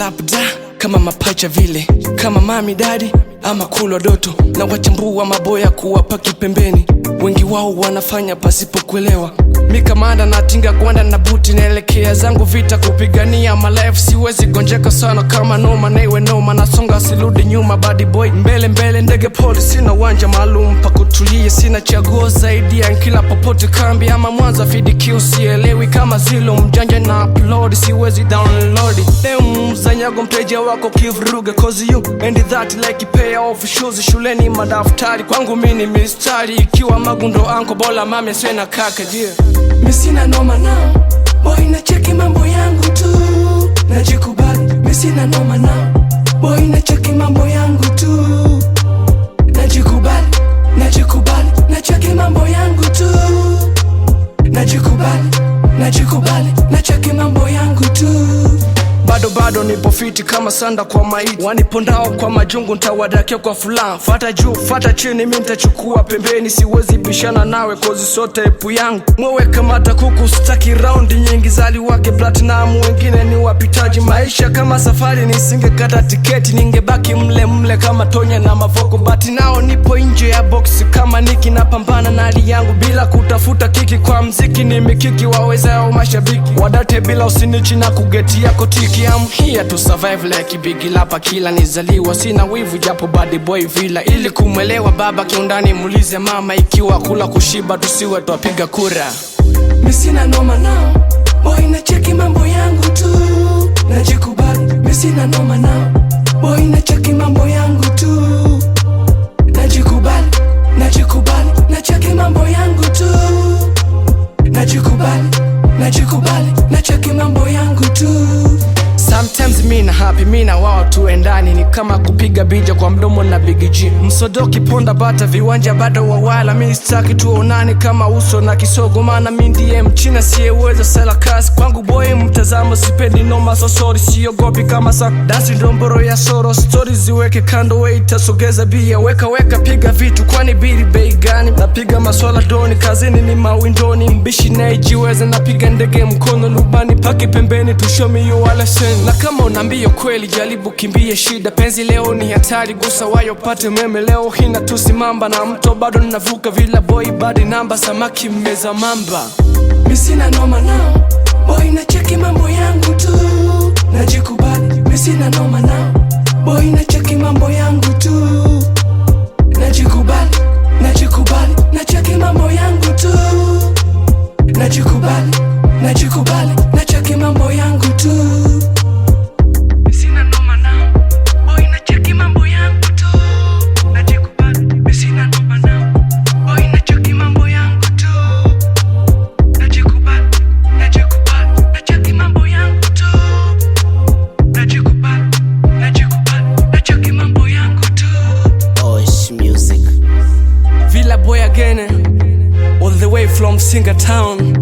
labda kama mapacha vile, kama mami dadi ama kulwa doto, na wachambua maboya kuwapaki pembeni. Wengi wao wanafanya pasipo kuelewa. Mikamanda na tinga gwanda na buti, naelekea zangu vita kupigania my life. Siwezi gonjeka sana kama noma na iwe noma, nasonga siludi nyuma, bad boy mbele mbele, ndege poli. Sina uwanja maalum pa kutulia, sina chaguo zaidi ya kila popote, kambi ama Mwanza FDQ. Sielewi kama zilo mjanja na upload, siwezi download. Leo mzanyago mteja wako kivuruga, cause you and that like pay off shoes. Shuleni madaftari, kwangu mini mistari, ikiwa magundo anko bola mame sena kaka jia. Misina noma nao, boy na cheki mambo yangu tu, najikubali. Misina noma nao, boy na cheki mambo yangu tu, najikubali, najikubali, na cheki mambo yangu tu, najikubali, najikubali, na cheki mambo yangu tu. Bado nipo fiti kama sanda kwa maiti, wanipondao kwa majungu ntawadakia kwa fulani. Fata juu, fata chini, mimi nitachukua pembeni. Siwezi bishana nawe kozi sote epu yangu. Mwewe kamata kuku, staki round nyingi, zali wake platinum, wengine ni wapitaji. Maisha kama safari, nisinge kata tiketi, ningebaki mle mle kama Tonya na Mavoko. Bati nao nipo nje ya box kama Niki, napambana na hali yangu bila kutafuta kiki. Kwa mziki ni mikiki, wawezao mashabiki wadate bila usinichi na kugeti yako tiki. I'm here to survive like big lapa, kila nizaliwa sina wivu japo bad boy vila. Ili kumwelewa baba kiundani, muulize mama, ikiwa kula kushiba tusiwe twapiga kura. Misina noma nao, boy na cheki mambo yangu tu, najikubali. Misina noma nao, boy na cheki mambo yangu tu, najikubali, najikubali, na cheki mambo yangu tu, najikubali, najikubali, na cheki mambo yangu tu. Sometimes mina happy, mina wao tuendani, ni kama kupiga bija kwa mdomo na Big G. Msodoki ponda bata viwanja bado wawala, mimi sitaki tuonani kama uso na kisogo, maana mimi ndiye mchina siyeweza sela kasi. Kwangu boy mtazamo sipendi noma, so sorry, siogopi kama sa dance ndomboro ya soro. Stories ziweke kando, wait tasogeza bia, weka piga vitu kwani bili bei gani? Napiga maswala doni, kazini ni mawindoni, mbishi najiweza, napiga ndege mkono lubani, paki pembeni to show me you all lesson. Na kama unambio kweli, jaribu kimbie shida. Penzi leo ni hatari, gusa wayo pate meme. Leo hina tusimamba na mto bado ninavuka, vila boy body namba, samaki mmeza mamba. Misina noma nao, boy na cheki mambo yangu tu, najikubali. Misina noma nao, boy na cheki mambo yangu tu, najikubali, najikubali, na cheki mambo yangu tu, najikubali, najikubali, na cheki mambo yangu tu. Boy again, all the way from Singa Town.